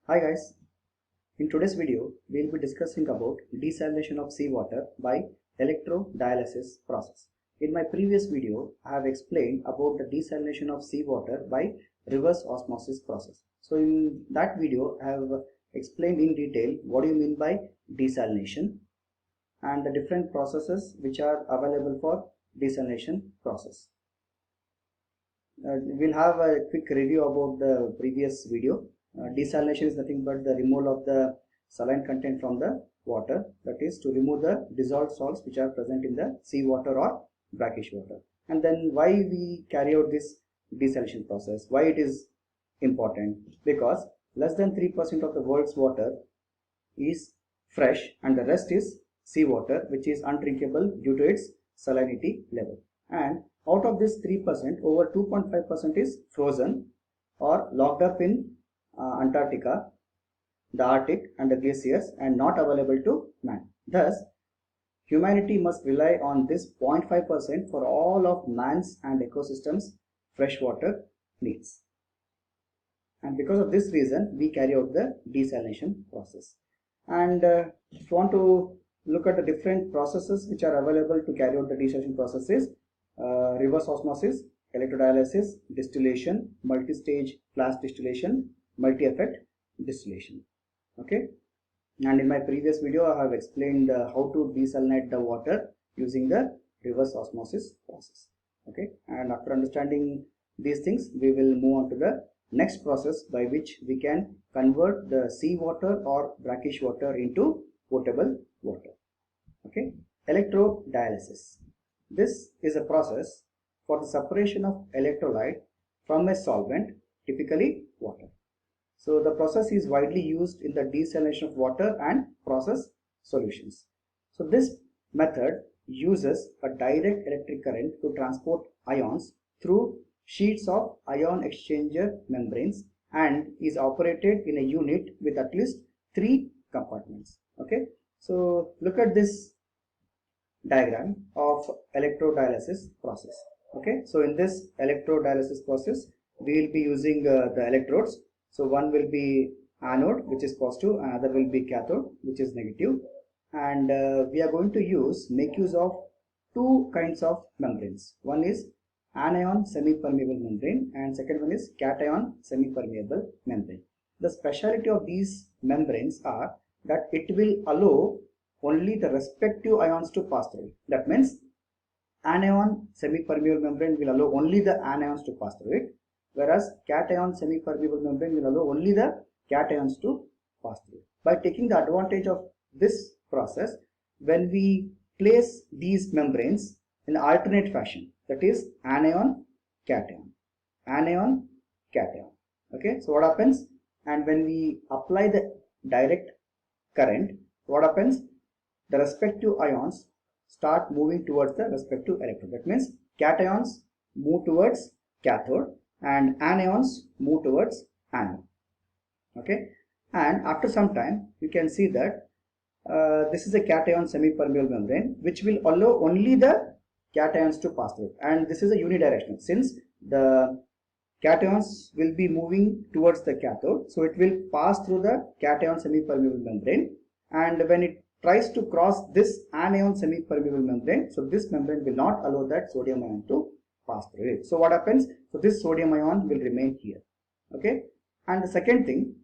Hi guys, in today's video we will be discussing about desalination of seawater by electrodialysis process. In my previous video I have explained about the desalination of seawater by reverse osmosis process. So in that video I have explained in detail what do you mean by desalination and the different processes which are available for desalination process. We'll have a quick review about the previous video. Desalination is nothing but the removal of the saline content from the water, that is to remove the dissolved salts which are present in the seawater or brackish water. And then why we carry out this desalination process, why it is important? Because less than 3% of the world's water is fresh and the rest is seawater which is undrinkable due to its salinity level. And out of this 3%, over 2.5% is frozen or locked up in Antarctica, the Arctic and the glaciers and not available to man. Thus, humanity must rely on this 0.5% for all of man's and ecosystems freshwater needs. And because of this reason, we carry out the desalination process. And if you want to look at the different processes which are available to carry out the desalination processes, reverse osmosis, electrodialysis, distillation, multi-stage flash distillation, multi-effect distillation. Okay, and in my previous video I have explained how to desalinate the water using the reverse osmosis process. Okay, and after understanding these things we will move on to the next process by which we can convert the seawater or brackish water into potable water. Okay, electrodialysis. This is a process for the separation of electrolyte from a solvent, typically water. So the process is widely used in the desalination of water and process solutions. So this method uses a direct electric current to transport ions through sheets of ion exchanger membranes and is operated in a unit with at least 3 compartments. Okay, so look at this diagram of electrodialysis process. Okay, so in this electrodialysis process we will be using the electrodes. So one will be anode which is positive, another will be cathode which is negative, and we are going to make use of two kinds of membranes. One is anion semi-permeable membrane and second one is cation semi-permeable membrane. The speciality of these membranes are that it will allow only the respective ions to pass through. That means anion semi-permeable membrane will allow only the anions to pass through it, whereas cation semi-permeable membrane will allow only the cations to pass through. By taking the advantage of this process, when we place these membranes in alternate fashion, that is anion cation, anion cation. Okay, so what happens? And when we apply the direct current, what happens? The respective ions start moving towards the respective electrode. That means cations move towards cathode and anions move towards anode. Okay, and after some time you can see that this is a cation semi-permeable membrane which will allow only the cations to pass through, and this is a unidirectional since the cations will be moving towards the cathode, so it will pass through the cation semi-permeable membrane, and when it tries to cross this anion semi-permeable membrane, so this membrane will not allow that sodium ion to pass through it. So what happens? So this sodium ion will remain here. Okay, and the second thing,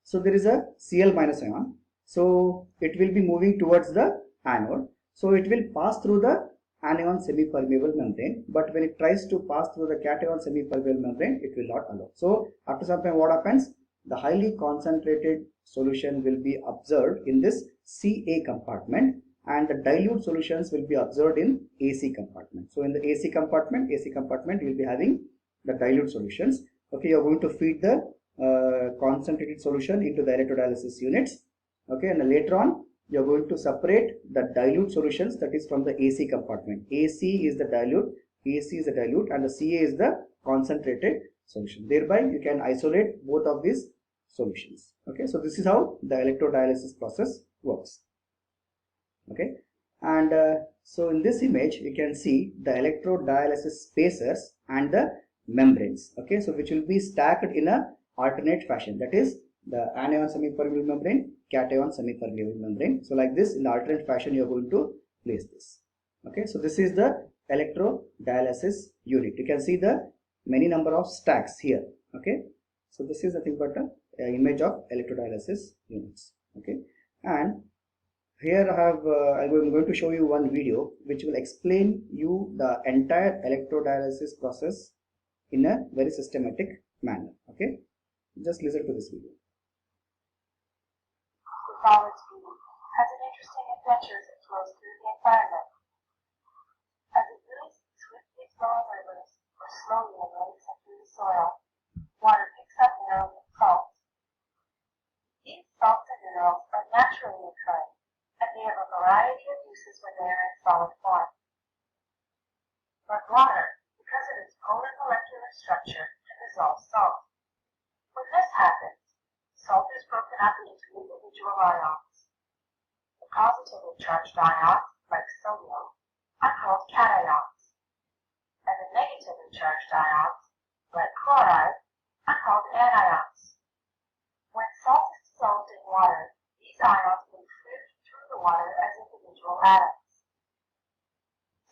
so there is a Cl minus ion, so it will be moving towards the anode, so it will pass through the anion semi-permeable membrane, but when it tries to pass through the cation semi-permeable membrane, it will not allow. So after some time what happens? The highly concentrated solution will be observed in this Ca compartment and the dilute solutions will be observed in Ac compartment. So in the Ac compartment you will be having the dilute solutions. Okay, you are going to feed the concentrated solution into the electrodialysis units. Okay, and later on you are going to separate the dilute solutions, that is from the Ac compartment. Ac is the dilute, Ac is the dilute, and the Ca is the concentrated solution. Thereby you can isolate both of these solutions. Okay, so this is how the electrodialysis process works. Okay, and so in this image you can see the electrodialysis spacers and the membranes. Okay, so which will be stacked in a alternate fashion, that is the anion semi-permeable membrane, cation semi-permeable membrane. So like this, in the alternate fashion, you are going to place this. Okay, so this is the electrodialysis unit. You can see the many number of stacks here. Okay, so this is nothing but a image of electrodialysis units. Okay, and here I'm going to show you one video which will explain you the entire electrodialysis process in a very systematic manner. Okay, just listen to this video. Mythology has an interesting adventure as it flows through the environment. As it moves swiftly flowing rivers or slowly in lakes and through the soil, water picks up minerals and salts. These salts and minerals are naturally occurring, and they have a variety of uses when they are in solid form. But water, because of its polar molecular structure, can dissolve salt. When this happens, salt is broken up into individual ions. The positively charged ions, like sodium, are called cations, and the negatively charged ions, like chloride, are called anions. When salt is dissolved in water, these ions move freely through the water as individual atoms.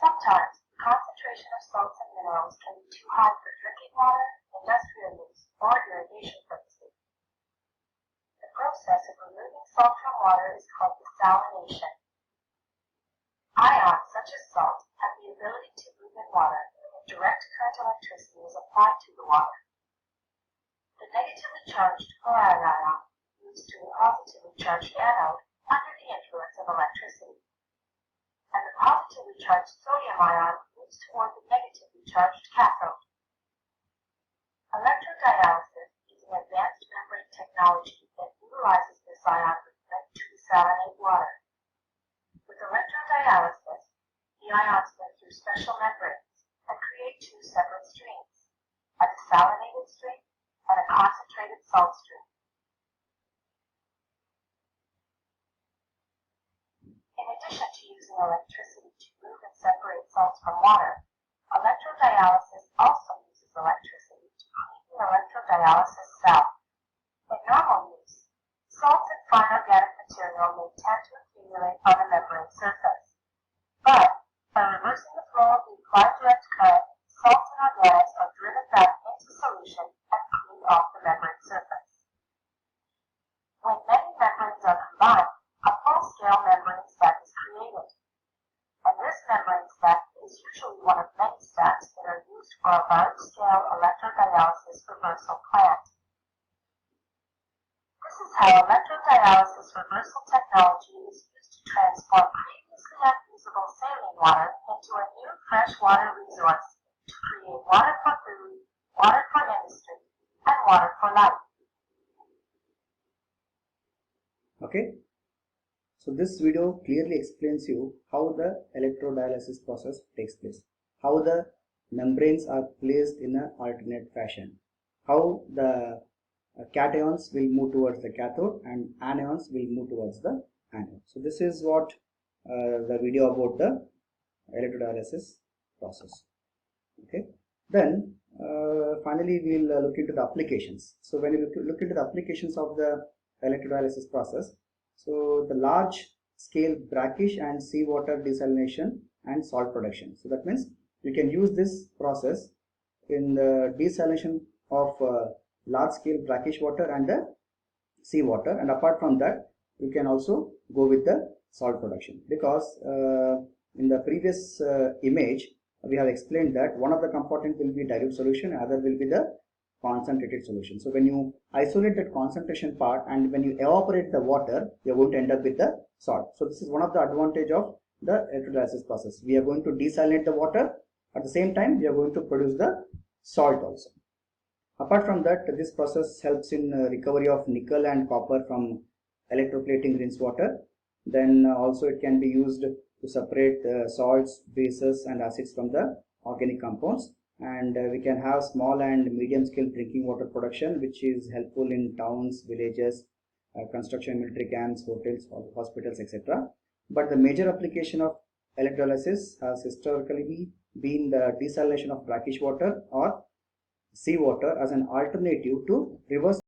Sometimes the concentration of salts and minerals can be too high for drinking water, industrial use, or irrigation purposes. The process of removing salt from water is called desalination. Ions such as salt have the ability to move in water, and direct current electricity is applied to the water. The negatively charged chloride ion moves to the positively charged anode under the influence of electricity, and the positively charged sodium ion moves toward the negatively charged cathode. Electrodialysis is an advanced membrane technology that utilizes this ion movement to desalinate water. With electrodialysis, the ions move through special membranes and create two separate streams, a desalinated stream and a concentrated salt stream. In addition to using electricity to move and separate salts from water, electrodialysis also uses electricity to clean the electrodialysis cell. In normal use, salts and fine organic material may tend to accumulate on the membrane surface. But by reversing the flow of the applied direct current, salts and organics are driven back into solution and clean off the membrane surface. When many membranes are combined, a full-scale membrane stack is created. And this membrane stack is usually one of many stacks that are used for a large-scale electrodialysis reversal plant. This is how electrodialysis reversal technology is used to transform previously unusable saline water into a new freshwater resource to create water for food, water for industry, and water for life. Okay, so this video clearly explains you how the electrodialysis process takes place, how the membranes are placed in an alternate fashion, how the cations will move towards the cathode and anions will move towards the anode. So this is what the video about the electrodialysis process. Okay, then finally we'll look into the applications. So when you look into the applications of the electrodialysis process, so the large scale brackish and seawater desalination and salt production. So that means you can use this process in the desalination of large scale brackish water and the seawater, and apart from that you can also go with the salt production, because in the previous image we have explained that one of the component will be dilute solution, other will be the concentrated solution. So when you isolate that concentration part and when you evaporate the water, you are going to end up with the salt. So this is one of the advantage of the electrolysis process. We are going to desalinate the water, at the same time we are going to produce the salt also. Apart from that, this process helps in recovery of nickel and copper from electroplating rinse water. Then also it can be used to separate salts, bases and acids from the organic compounds. And we can have small and medium scale drinking water production, which is helpful in towns, villages, construction, military camps, hotels, hospitals, etc. But the major application of electrolysis has historically been the desalination of brackish water or seawater as an alternative to reverse